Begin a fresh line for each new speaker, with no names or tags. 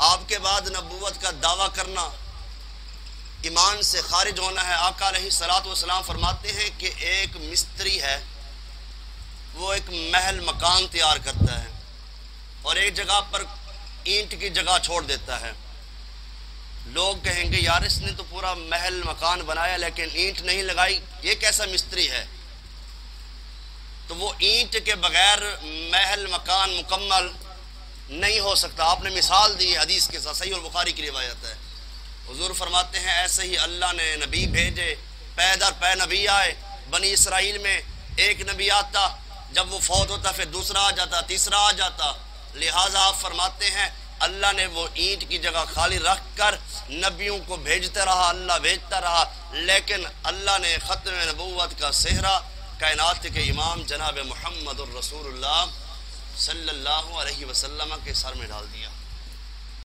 آپ کے بعد نبوت کا دعویٰ کرنا ایمان سے خارج ہونا ہے۔ آقا علیہ الصلوۃ والسلام فرماتے ہیں کہ ایک مستری ہے، وہ ایک محل مکان تیار کرتا ہے اور ایک جگہ پر اینٹ کی جگہ چھوڑ دیتا ہے۔ لوگ کہیں گے یار اس نے تو پورا محل مکان بنایا لیکن اینٹ نہیں لگائی، یہ کیسا مستری ہے؟ تو وہ اینٹ کے بغیر محل مکان مکمل نہیں ہو سکتا۔ آپ نے مثال دی حدیث کے ساتھ، صحیح البخاری کی روایت ہے۔ حضور فرماتے ہیں ایسے ہی اللہ نے نبی بھیجے، پے در پے نبی آئے۔ بنی اسرائیل میں ایک نبی آتا، جب وہ فوت ہوتا پھر دوسرا آ جاتا، تیسرا آ جاتا۔ لہٰذا آپ فرماتے ہیں اللہ نے وہ اینٹ کی جگہ خالی رکھ کر نبیوں کو بھیجتا رہا، اللہ بھیجتا رہا، لیکن اللہ نے ختم نبوت کا صحرا کائنات کے امام جناب محمد الرسول اللہ صلی اللہ علیہ وسلم کے سر میں ڈال دیا۔